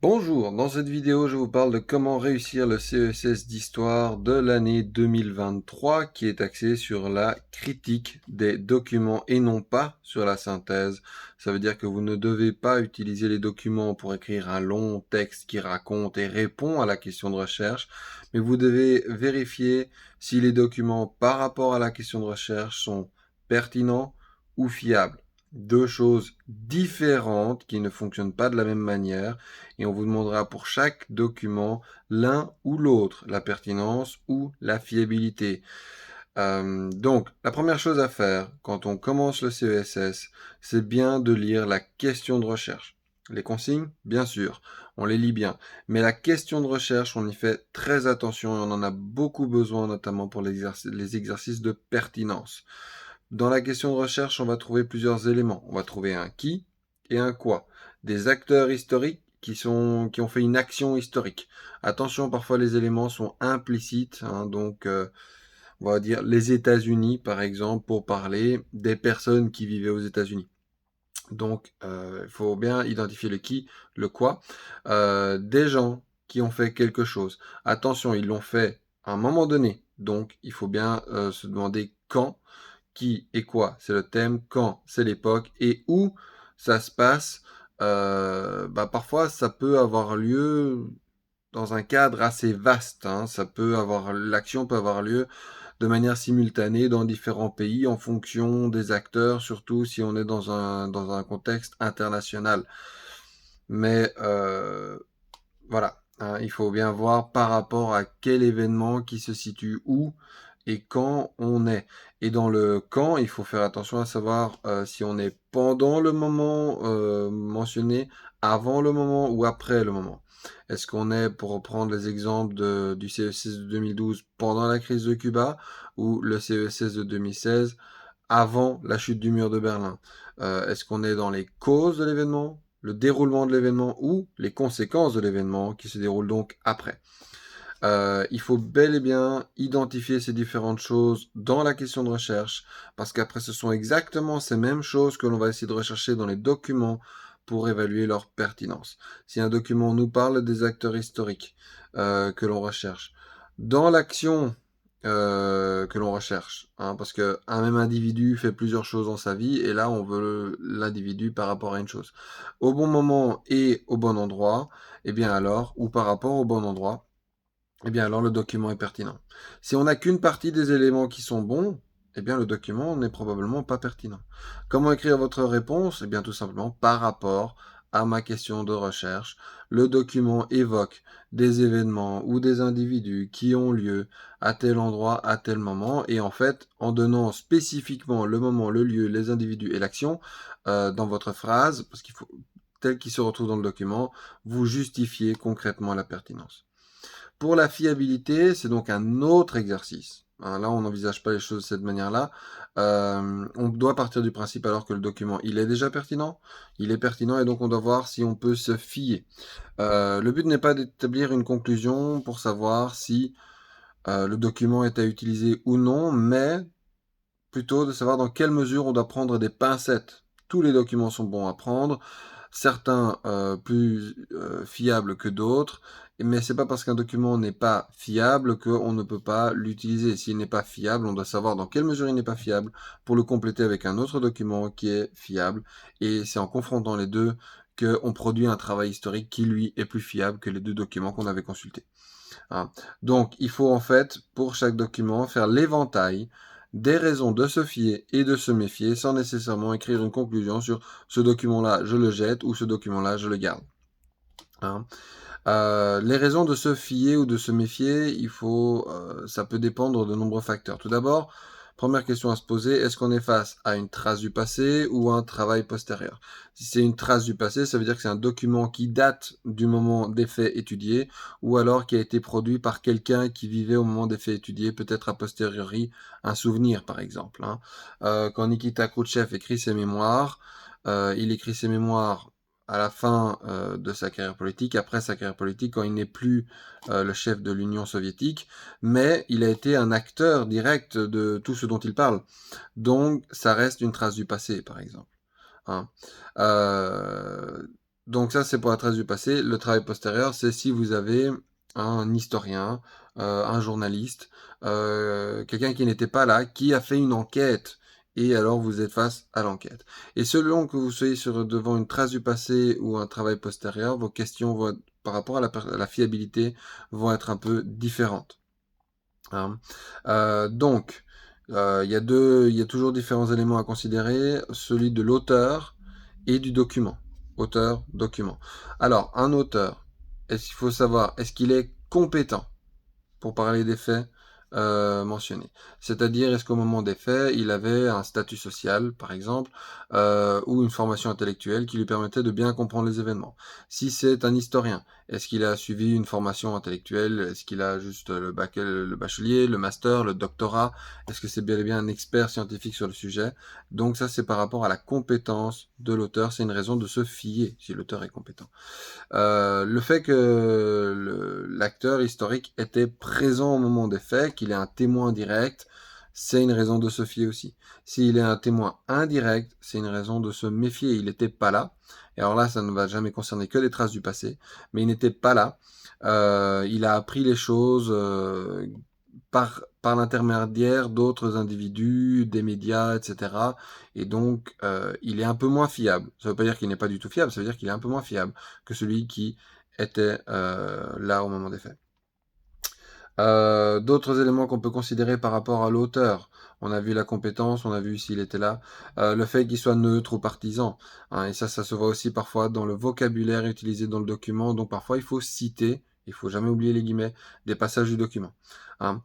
Bonjour, dans cette vidéo, je vous parle de comment réussir le CESS d'histoire de l'année 2023 qui est axé sur la critique des documents et non pas sur la synthèse. Ça veut dire que vous ne devez pas utiliser les documents pour écrire un long texte qui raconte et répond à la question de recherche, mais vous devez vérifier si les documents par rapport à la question de recherche sont pertinents ou fiables. Deux choses différentes qui ne fonctionnent pas de la même manière et on vous demandera pour chaque document l'un ou l'autre, la pertinence ou la fiabilité. Donc, la première chose à faire quand on commence le CESS, c'est bien de lire la question de recherche. Les consignes, bien sûr, on les lit bien. Mais la question de recherche, on y fait très attention et on en a beaucoup besoin, notamment pour les exercices de pertinence. Dans la question de recherche, on va trouver plusieurs éléments. On va trouver un qui et un quoi. Des acteurs historiques qui ont fait une action historique. Attention, parfois les éléments sont implicites, hein, donc on va dire les États-Unis par exemple pour parler des personnes qui vivaient aux États-Unis. Donc il faut bien identifier le qui, le quoi. Des gens qui ont fait quelque chose. Attention, ils l'ont fait à un moment donné, donc il faut bien se demander quand. Qui et quoi, c'est le thème, quand, c'est l'époque, et où ça se passe. Parfois, ça peut avoir lieu dans un cadre assez vaste, hein. L'action peut avoir lieu de manière simultanée dans différents pays en fonction des acteurs, surtout si on est dans un contexte international. Mais voilà, hein, il faut bien voir par rapport à quel événement qui se situe où et quand on est. Et dans le quand, il faut faire attention à savoir si on est pendant le moment mentionné, avant le moment ou après le moment. Est-ce qu'on est, pour reprendre les exemples du CESS de 2012, pendant la crise de Cuba ou le CESS de 2016, avant la chute du mur de Berlin? Est-ce qu'on est dans les causes de l'événement, le déroulement de l'événement ou les conséquences de l'événement qui se déroulent donc après? Il faut bel et bien identifier ces différentes choses dans la question de recherche, parce qu'après ce sont exactement ces mêmes choses que l'on va essayer de rechercher dans les documents pour évaluer leur pertinence. Si un document nous parle des acteurs historiques que l'on recherche, dans l'action que l'on recherche, hein, parce que un même individu fait plusieurs choses dans sa vie, et là on veut l'individu par rapport à une chose. Au bon moment et au bon endroit, et bien alors, ou par rapport au bon endroit, eh bien alors le document est pertinent. Si on n'a qu'une partie des éléments qui sont bons, eh bien le document n'est probablement pas pertinent. Comment écrire votre réponse? Eh bien tout simplement par rapport à ma question de recherche. Le document évoque des événements ou des individus qui ont lieu à tel endroit, à tel moment, et en fait, en donnant spécifiquement le moment, le lieu, les individus et l'action dans votre phrase, parce qu'il faut tel qu'il se retrouve dans le document, vous justifiez concrètement la pertinence. Pour la fiabilité, c'est donc un autre exercice. Hein, là, on n'envisage pas les choses de cette manière-là. On doit partir du principe alors que le document, il est déjà pertinent. Il est pertinent et donc on doit voir si on peut se fier. Le but n'est pas d'établir une conclusion pour savoir si le document est à utiliser ou non, mais plutôt de savoir dans quelle mesure on doit prendre des pincettes. Tous les documents sont bons à prendre, certains plus fiables que d'autres, mais c'est pas parce qu'un document n'est pas fiable qu'on ne peut pas l'utiliser. S'il n'est pas fiable, on doit savoir dans quelle mesure il n'est pas fiable pour le compléter avec un autre document qui est fiable, et c'est en confrontant les deux qu'on produit un travail historique qui, lui, est plus fiable que les deux documents qu'on avait consultés. Hein. Donc, il faut en fait, pour chaque document, faire l'éventail des raisons de se fier et de se méfier sans nécessairement écrire une conclusion sur ce document-là, je le jette ou ce document-là, je le garde. Hein. Les raisons de se fier ou de se méfier, ça peut dépendre de nombreux facteurs. Tout d'abord, première question à se poser, est-ce qu'on est face à une trace du passé ou à un travail postérieur? Si c'est une trace du passé, ça veut dire que c'est un document qui date du moment des faits étudiés ou alors qui a été produit par quelqu'un qui vivait au moment des faits étudiés, peut-être a posteriori un souvenir par exemple. Hein. Quand Nikita Khrouchtchev écrit ses mémoires, il écrit ses mémoires à la fin de sa carrière politique, après sa carrière politique, quand il n'est plus le chef de l'Union soviétique, mais il a été un acteur direct de tout ce dont il parle. Donc, ça reste une trace du passé, par exemple. Hein. Euh, Donc ça, c'est pour la trace du passé. Le travail postérieur, c'est si vous avez un historien, un journaliste, quelqu'un qui n'était pas là, qui a fait une enquête, et alors vous êtes face à l'enquête. Et selon que vous soyez devant une trace du passé ou un travail postérieur, vos questions par rapport à la fiabilité vont être un peu différentes. Hein. Donc, il y a toujours différents éléments à considérer, celui de l'auteur et du document. Auteur, document. Alors, un auteur, est-ce qu'il faut savoir, est-ce qu'il est compétent pour parler des faits mentionnés? C'est-à-dire, est-ce qu'au moment des faits, il avait un statut social, par exemple, ou une formation intellectuelle qui lui permettait de bien comprendre les événements? Si c'est un historien, est-ce qu'il a suivi une formation intellectuelle? Est-ce qu'il a juste le bachelier, le master, le doctorat? Est-ce que c'est bel et bien un expert scientifique sur le sujet? Donc ça, c'est par rapport à la compétence de l'auteur. C'est une raison de se fier si l'auteur est compétent. Le fait que l'acteur historique était présent au moment des faits, qu'il est un témoin direct, c'est une raison de se fier aussi. S'il est un témoin indirect, c'est une raison de se méfier. Il n'était pas là. Et alors là, ça ne va jamais concerner que les traces du passé, mais il n'était pas là. Il a appris les choses par l'intermédiaire d'autres individus, des médias, etc. Et donc, il est un peu moins fiable. Ça ne veut pas dire qu'il n'est pas du tout fiable, ça veut dire qu'il est un peu moins fiable que celui qui était là au moment des faits. D'autres éléments qu'on peut considérer par rapport à l'auteur. On a vu la compétence, on a vu s'il était là. Le fait qu'il soit neutre ou partisan. Hein, et ça se voit aussi parfois dans le vocabulaire utilisé dans le document. Donc parfois, il faut citer, il faut jamais oublier les guillemets, des passages du document. Hein.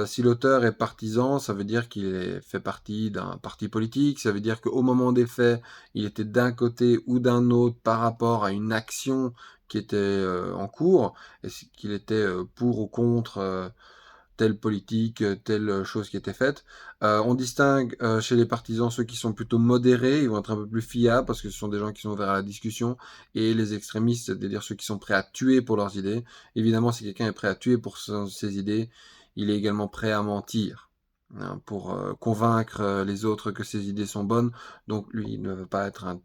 Si l'auteur est partisan, ça veut dire qu'il fait partie d'un parti politique. Ça veut dire qu'au moment des faits, il était d'un côté ou d'un autre par rapport à une action qui était en cours. Est-ce qu'il était pour ou contre telle politique, telle chose qui était faite. On distingue chez les partisans ceux qui sont plutôt modérés, ils vont être un peu plus fiables parce que ce sont des gens qui sont ouverts à la discussion, et les extrémistes, c'est-à-dire ceux qui sont prêts à tuer pour leurs idées. Évidemment, si quelqu'un est prêt à tuer pour ses idées, il est également prêt à mentir. Hein, pour convaincre les autres que ses idées sont bonnes, donc lui il ne veut pas être un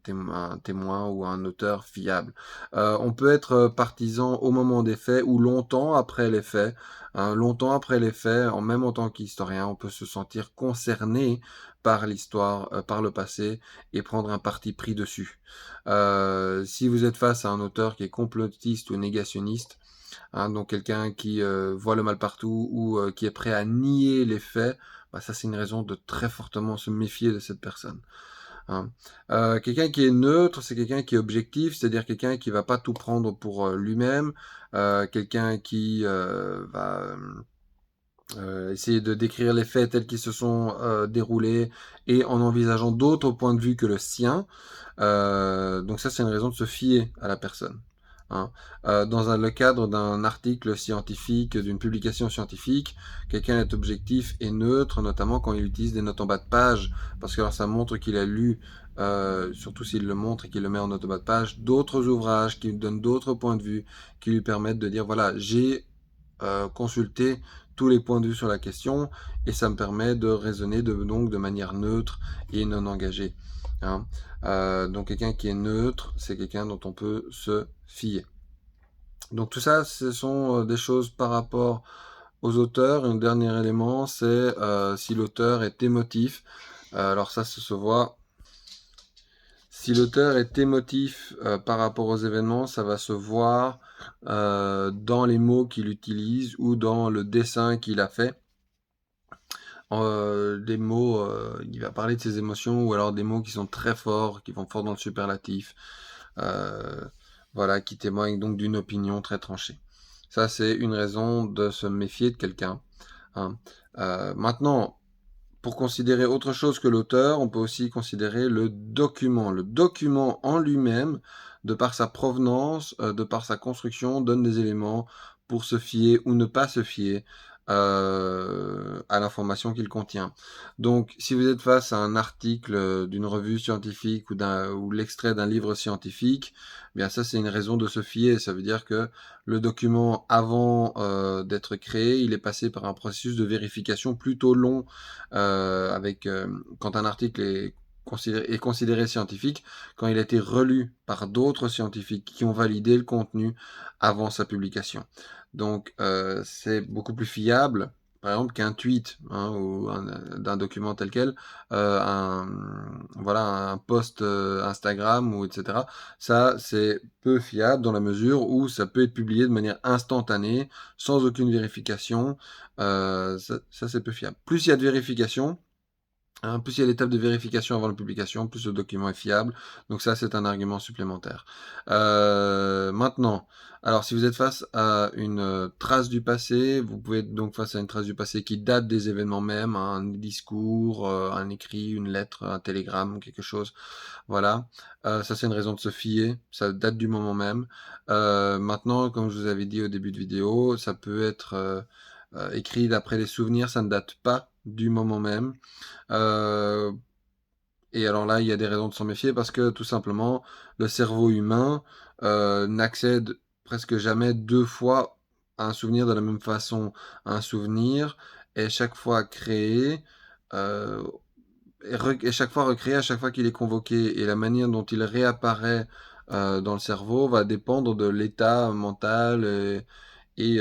témoin ou un auteur fiable. On peut être partisan au moment des faits ou longtemps après les faits. Hein, longtemps après les faits, même en tant qu'historien, on peut se sentir concerné par l'histoire, par le passé, et prendre un parti pris dessus. Si vous êtes face à un auteur qui est complotiste ou négationniste, hein, donc quelqu'un qui voit le mal partout ou qui est prêt à nier les faits, bah, ça c'est une raison de très fortement se méfier de cette personne. Hein. Quelqu'un qui est neutre, c'est quelqu'un qui est objectif, c'est-à-dire quelqu'un qui va pas tout prendre pour lui-même, quelqu'un qui va essayer de décrire les faits tels qu'ils se sont déroulés et en envisageant d'autres points de vue que le sien. Donc ça, c'est une raison de se fier à la personne. Hein. Dans le cadre d'un article scientifique, d'une publication scientifique, quelqu'un est objectif et neutre, notamment quand il utilise des notes en bas de page, parce que alors, ça montre qu'il a lu, surtout s'il le montre et qu'il le met en note en bas de page, d'autres ouvrages qui lui donnent d'autres points de vue, qui lui permettent de dire, voilà, j'ai consulté tous les points de vue sur la question, et ça me permet de raisonner donc de manière neutre et non engagée. Hein. Donc quelqu'un qui est neutre, c'est quelqu'un dont on peut se fier. Donc tout ça, ce sont des choses par rapport aux auteurs. Un dernier élément, c'est si l'auteur est émotif. Alors ça se voit. Si l'auteur est émotif par rapport aux événements, ça va se voir dans les mots qu'il utilise ou dans le dessin qu'il a fait. Des mots, il va parler de ses émotions, ou alors des mots qui sont très forts, qui vont fort dans le superlatif, euh, voilà, qui témoignent donc d'une opinion très tranchée. Ça, c'est une raison de se méfier de quelqu'un. Hein. Maintenant, pour considérer autre chose que l'auteur, on peut aussi considérer le document. Le document en lui-même, de par sa provenance, de par sa construction, donne des éléments pour se fier ou ne pas se fier à l'information qu'il contient. Donc, si vous êtes face à un article d'une revue scientifique ou l'extrait d'un livre scientifique, eh bien ça c'est une raison de se fier. Ça veut dire que le document, avant d'être créé, il est passé par un processus de vérification plutôt long, quand un article est est considéré scientifique quand il a été relu par d'autres scientifiques qui ont validé le contenu avant sa publication. Donc, c'est beaucoup plus fiable, par exemple, qu'un tweet, hein, ou d'un document tel quel, voilà, un post Instagram ou etc. Ça, c'est peu fiable dans la mesure où ça peut être publié de manière instantanée, sans aucune vérification. Ça c'est peu fiable. Plus il y a de vérification, hein, plus il y a l'étape de vérification avant la publication, plus le document est fiable. Donc ça, c'est un argument supplémentaire. Maintenant, alors si vous êtes face à une trace du passé, vous pouvez être donc face à une trace du passé qui date des événements même, hein, un discours, un écrit, une lettre, un télégramme, quelque chose. Voilà. Ça, c'est une raison de se fier. Ça date du moment même. Maintenant, comme je vous avais dit au début de vidéo, ça peut être écrit d'après les souvenirs. Ça ne date pas du moment même. Euh, et alors là, il y a des raisons de s'en méfier parce que tout simplement, le cerveau humain n'accède presque jamais deux fois à un souvenir de la même façon. Un souvenir est chaque fois créé, euh, et chaque fois recréé à chaque fois qu'il est convoqué. Et la manière dont il réapparaît dans le cerveau va dépendre de l'état mental et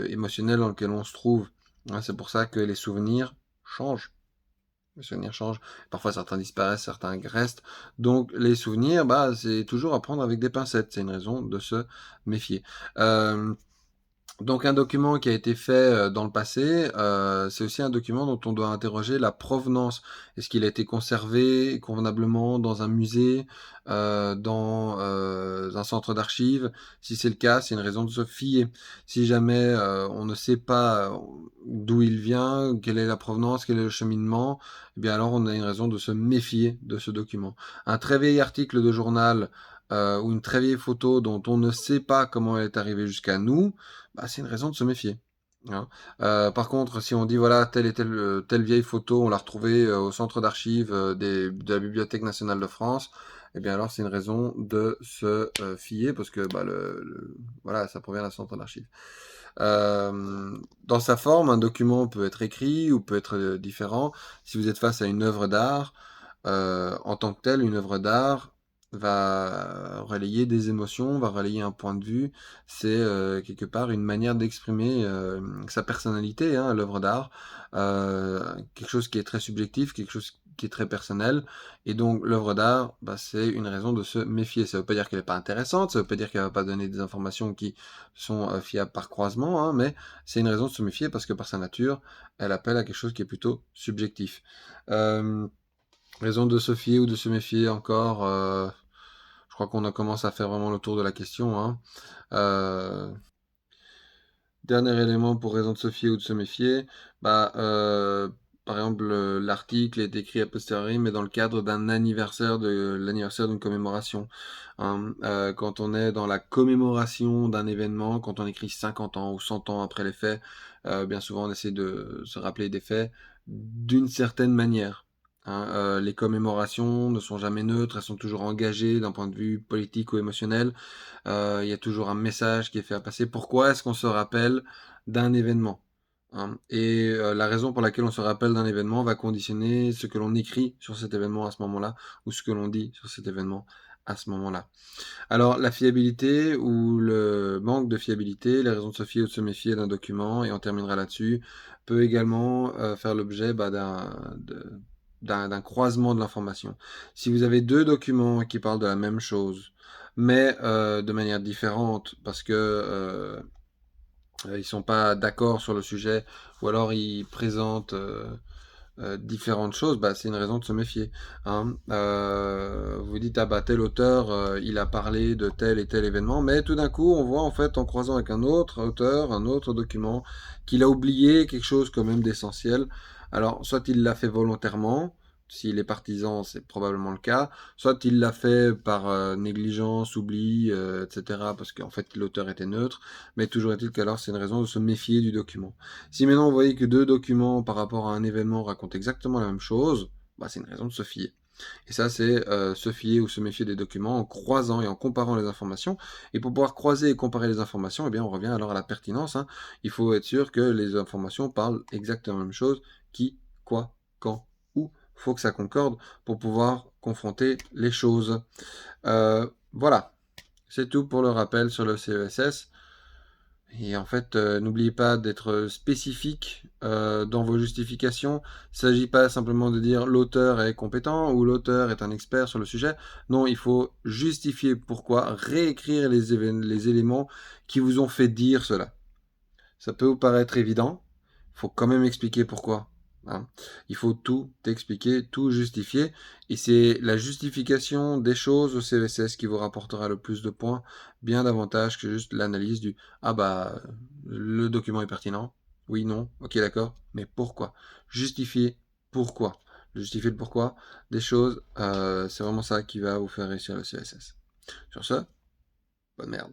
émotionnel dans lequel on se trouve. Hein, c'est pour ça que les souvenirs changent. Les souvenirs changent. Parfois, certains disparaissent, certains restent. Donc, les souvenirs, bah, c'est toujours à prendre avec des pincettes. C'est une raison de se méfier. Euh, donc un document qui a été fait dans le passé, c'est aussi un document dont on doit interroger la provenance. Est-ce qu'il a été conservé convenablement dans un musée, dans un centre d'archives? Si c'est le cas, c'est une raison de se fier. Si jamais on ne sait pas d'où il vient, quelle est la provenance, quel est le cheminement, eh bien alors on a une raison de se méfier de ce document. Un très vieil article de journal ou une très vieille photo dont on ne sait pas comment elle est arrivée jusqu'à nous, bah, c'est une raison de se méfier. Hein. Par contre, si on dit voilà, telle et telle vieille photo, on l'a retrouvée au centre d'archives de la Bibliothèque nationale de France, eh bien alors c'est une raison de se fier parce que bah, voilà, ça provient d'un centre d'archives. Dans sa forme, un document peut être écrit ou peut être différent. Si vous êtes face à une œuvre d'art, en tant que telle, une œuvre d'art va relayer des émotions, va relayer un point de vue. C'est quelque part une manière d'exprimer sa personnalité, hein, l'œuvre d'art. Quelque chose qui est très subjectif, quelque chose qui est très personnel. Et donc l'œuvre d'art, bah, c'est une raison de se méfier. Ça ne veut pas dire qu'elle n'est pas intéressante, ça ne veut pas dire qu'elle ne va pas donner des informations qui sont fiables par croisement, hein, mais c'est une raison de se méfier parce que par sa nature, elle appelle à quelque chose qui est plutôt subjectif. Raison de se fier ou de se méfier encore. Je crois qu'on a commencé à faire vraiment le tour de la question. Hein. Euh, Dernier élément pour raison de se fier ou de se méfier, bah, par exemple, l'article est écrit a posteriori, mais dans le cadre d'un anniversaire, de l'anniversaire d'une commémoration. Hein. Quand on est dans la commémoration d'un événement, quand on écrit 50 ans ou 100 ans après les faits, bien souvent on essaie de se rappeler des faits d'une certaine manière. Hein. Les commémorations ne sont jamais neutres, elles sont toujours engagées d'un point de vue politique ou émotionnel. Il y a toujours un message qui est fait à passer. Pourquoi est-ce qu'on se rappelle d'un événement? Hein? Et la raison pour laquelle on se rappelle d'un événement va conditionner ce que l'on écrit sur cet événement à ce moment-là, ou ce que l'on dit sur cet événement à ce moment-là. Alors, la fiabilité ou le manque de fiabilité, les raisons de se fier ou de se méfier d'un document, et on terminera là-dessus, peut également faire l'objet d'un croisement de l'information. Si vous avez deux documents qui parlent de la même chose, mais de manière différente, parce que ils sont pas d'accord sur le sujet, ou alors ils présentent différentes choses, bah, c'est une raison de se méfier. Hein. Vous dites, ah bah tel auteur, il a parlé de tel et tel événement, mais tout d'un coup, on voit en fait, en croisant avec un autre auteur, un autre document, qu'il a oublié quelque chose quand même d'essentiel. Alors, soit il l'a fait volontairement, s'il est partisan, c'est probablement le cas, soit il l'a fait par négligence, oubli, etc., parce qu'en fait l'auteur était neutre, mais toujours est-il qu'alors c'est une raison de se méfier du document. Si maintenant vous voyez que deux documents par rapport à un événement racontent exactement la même chose, bah, c'est une raison de se fier. Et ça, c'est se fier ou se méfier des documents en croisant et en comparant les informations. Et pour pouvoir croiser et comparer les informations, eh bien, on revient alors à la pertinence. Hein. Il faut être sûr que les informations parlent exactement la même chose. Qui, quoi, quand, où. faut que ça concorde pour pouvoir confronter les choses. Voilà, c'est tout pour le rappel sur le CESS. Et en fait, n'oubliez pas d'être spécifique dans vos justifications. Il ne s'agit pas simplement de dire l'auteur est compétent ou l'auteur est un expert sur le sujet. Non, il faut justifier pourquoi, réécrire les éléments qui vous ont fait dire cela. Ça peut vous paraître évident, il faut quand même expliquer pourquoi. Hein. Il faut tout expliquer, tout justifier, et c'est la justification des choses au CESS qui vous rapportera le plus de points, bien davantage que juste l'analyse du ah bah le document est pertinent, oui, non, ok d'accord, mais pourquoi? Justifier pourquoi. Justifier le pourquoi des choses, c'est vraiment ça qui va vous faire réussir le CSS. Sur ce, bonne merde.